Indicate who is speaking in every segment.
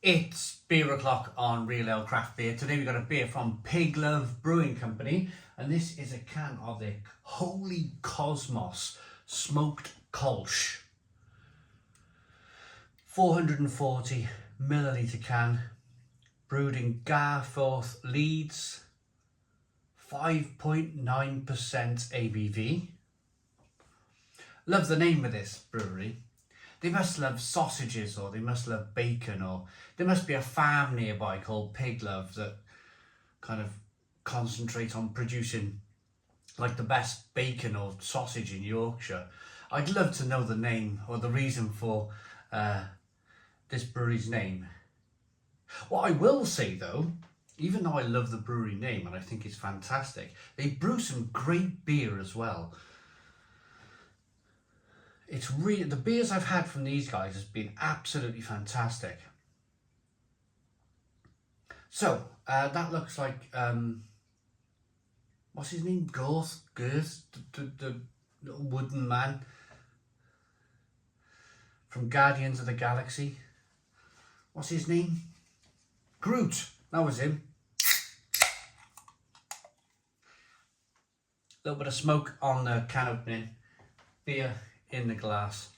Speaker 1: It's beer o'clock on Real Ale Craft Beer. Today we've got a beer from Piglove Brewing Company, and this is a can of the Holy Cosmos Smoked Kolsch. 440 milliliter can, brewed in Garforth, Leeds, 5.9% ABV. Love the name of this brewery. They must love sausages, or they must love bacon, or there must be a farm nearby called Piglove that kind of concentrate on producing like the best bacon or sausage in Yorkshire. I'd love to know the name or the reason for this brewery's name. What I will say though, even though I love the brewery name and I think it's fantastic, they brew some great beer as well. It's really, the beers I've had from these guys has been absolutely fantastic. So that looks like what's his name? Girth, the little wooden man from Guardians of the Galaxy. What's his name? Groot. That was him. A little bit of smoke on the can opening. Beer in the glass.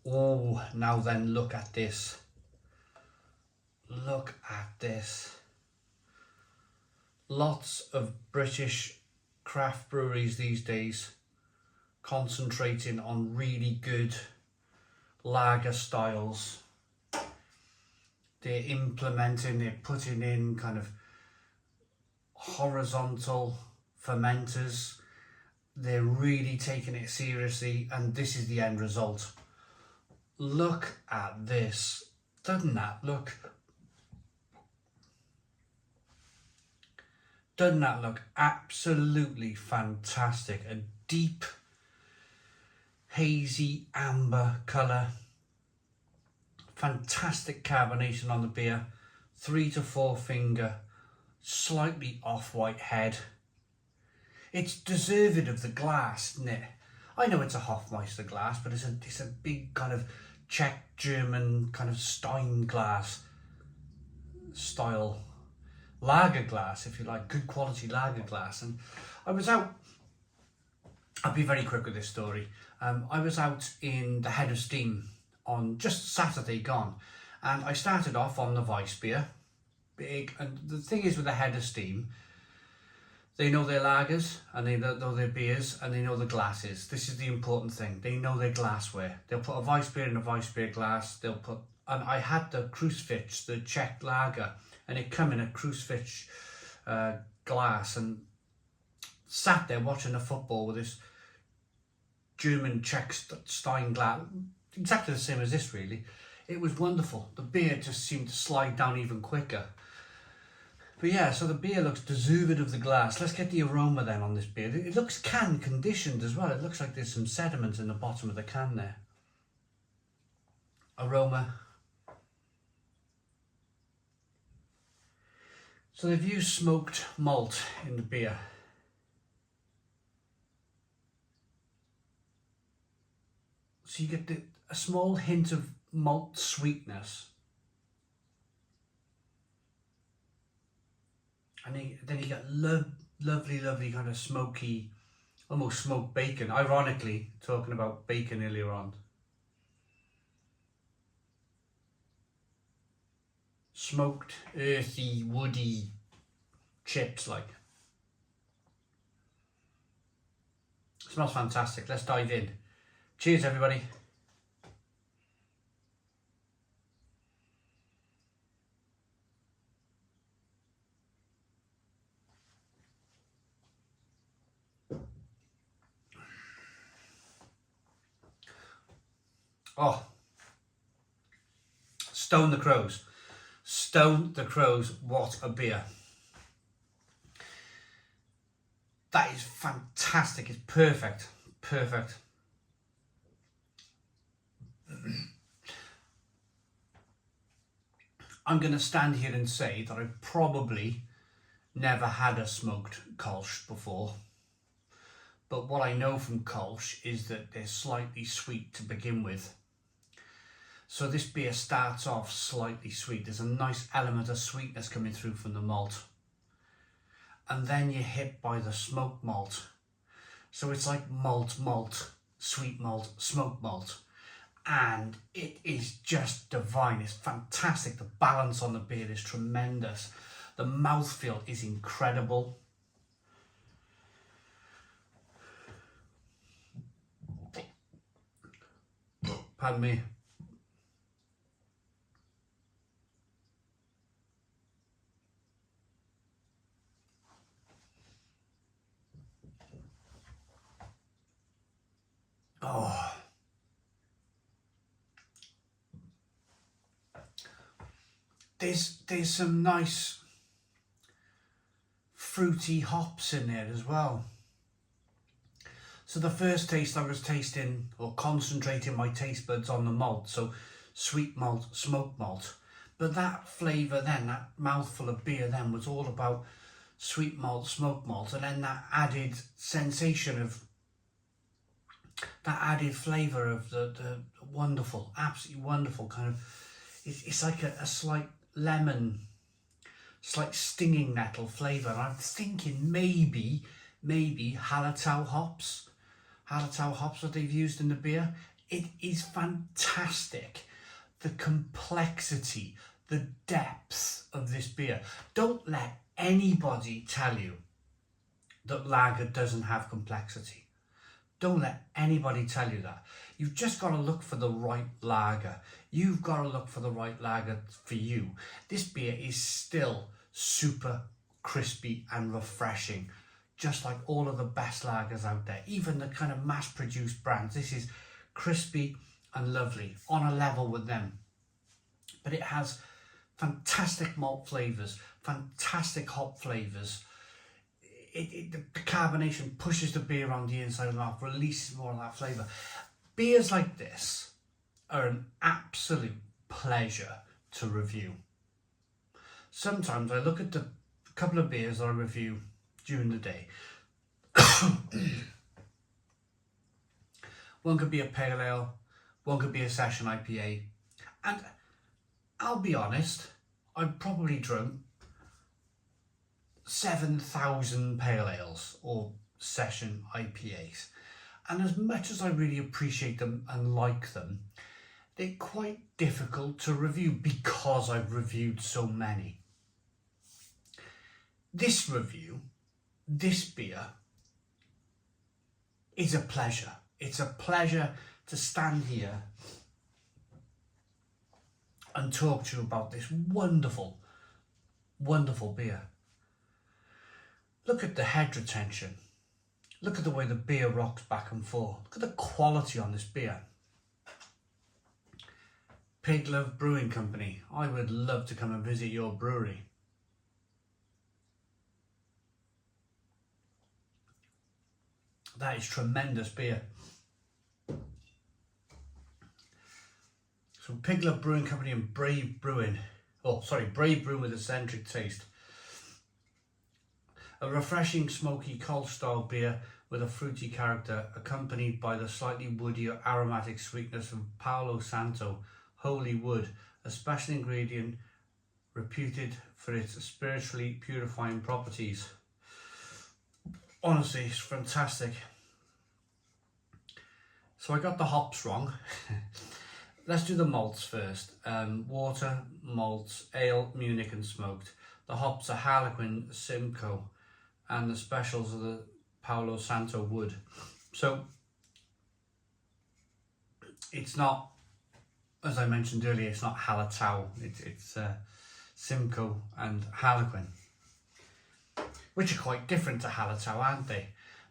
Speaker 1: Oh, now then, look at this. Look at this. Lots of British craft breweries these days concentrating on really good lager styles. They're putting in kind of horizontal fermenters. They're really taking it seriously, and this is the end result. Look at this. Doesn't that look absolutely fantastic? A deep hazy amber colour, fantastic carbonation on the beer, 3 to 4 finger, slightly off-white head. It's deserved of the glass, isn't it? I know it's a Hofmeister glass, but it's a big kind of Czech German kind of Stein glass style lager glass, if you like, good quality lager glass. And I was out, I'll be very quick with this story. I was out in the Head of Steam on just Saturday gone, and I started off on the Weiss beer, big. And the thing is with the Head of Steam, they know their lagers, and they know their beers, and they know the glasses. This is the important thing. They know their glassware. They'll put a Weiss beer in a Weiss beer glass. And I had the Crucifix, the Czech lager, and it come in a Crucifix glass, and sat there watching the football with this German Czech Stein glass, exactly the same as this really. It was wonderful. The beer just seemed to slide down even quicker. But yeah, so the beer looks deserved of the glass. Let's get the aroma then on this beer. It looks can conditioned as well. It looks like there's some sediment in the bottom of the can there. Aroma. So they've used smoked malt in the beer. So you get a small hint of malt sweetness. And then you get lovely kind of smoky, almost smoked bacon. Ironically, talking about bacon earlier on. Smoked, earthy, woody chips like. Smells fantastic. Let's dive in. Cheers, everybody. Oh, Stone the Crows. Stone the Crows, what a beer. That is fantastic. It's perfect. Perfect. I'm going to stand here and say that I've probably never had a smoked Kolsch before. but what I know from Kolsch is that they're slightly sweet to begin with. So this beer starts off slightly sweet. There's a nice element of sweetness coming through from the malt. And then you're hit by the smoke malt. So it's like malt, sweet malt, smoke malt. And it is just divine. It's fantastic. The balance on the beer is tremendous. The mouthfeel is incredible. Pardon me. Oh. There's some nice fruity hops in there as well. So the first taste I was tasting or concentrating my taste buds on the malt, so sweet malt, smoke malt. But that flavour then, that mouthful of beer then was all about sweet malt, smoke malt, and then that added sensation of, that added flavour of the wonderful, absolutely wonderful kind of, it's like a slight lemon, slight stinging nettle flavour. And I'm thinking maybe Hallertau hops that they've used in the beer. It is fantastic. The complexity, the depth of this beer. Don't let anybody tell you that lager doesn't have complexity. Don't let anybody tell you that. You've just got to look for the right lager. You've got to look for the right lager for you. This beer is still super crispy and refreshing, just like all of the best lagers out there, even the kind of mass-produced brands. This is crispy and lovely, on a level with them. But it has fantastic malt flavours, fantastic hop flavours. The carbonation pushes the beer on the inside and off, releases more of that flavour. Beers like this are an absolute pleasure to review. Sometimes I look at the couple of beers I review during the day. One could be a pale ale, one could be a session IPA, and I'll be honest, I've probably drunk 7,000 pale ales or session IPAs, and as much as I really appreciate them and like them, they're quite difficult to review because I've reviewed so many. This review, this beer, is a pleasure. It's a pleasure to stand here and talk to you about this wonderful, wonderful beer. Look at the head retention. Look at the way the beer rocks back and forth. Look at the quality on this beer. Piglove Brewing Company. I would love to come and visit your brewery. That is tremendous beer. So Piglove Brewing Company and Brave Brewing. Brave Brewing with eccentric taste. A refreshing, smoky, Kolsch style beer with a fruity character, accompanied by the slightly woody or aromatic sweetness of Palo Santo, holy wood, a special ingredient reputed for its spiritually purifying properties. Honestly, it's fantastic. So I got the hops wrong. Let's do the malts first. Water, malts, ale, Munich and smoked. The hops are Harlequin, Simcoe, and the specials are the Palo Santo wood. So it's not, as I mentioned earlier, it's not Hallertau. It's Simcoe and Harlequin, which are quite different to Hallertau, aren't they?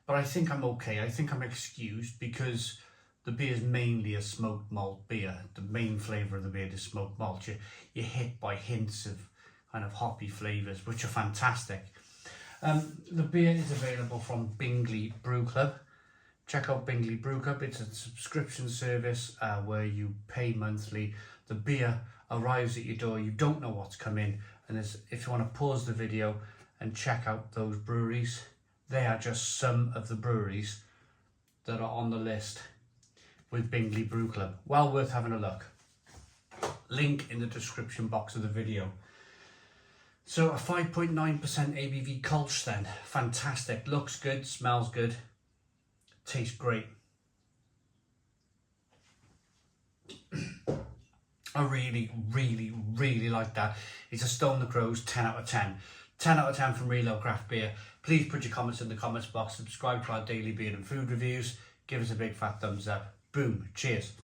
Speaker 1: But I think I'm okay. I think I'm excused because the beer is mainly a smoked malt beer. The main flavour of the beer is smoked malt. You're hit by hints of kind of hoppy flavours, which are fantastic. The beer is available from Bingley Brew Club. Check out Bingley Brew Club. It's a subscription service where you pay monthly. The beer arrives at your door. You don't know what's come in. And if you want to pause the video and check out those breweries, They are just some of the breweries that are on the list with Piglove Brew Club. Well worth having a look. Link in the description box of the video. So a 5.9% ABV Kolsch then. Fantastic. Looks good, smells good, tastes great. I really, really, really like that. It's a Stone the Crows 10 out of 10. 10 out of 10 from Reload Craft Beer. Please put your comments in the comments box. Subscribe to our daily beer and food reviews. Give us a big fat thumbs up. Boom. Cheers.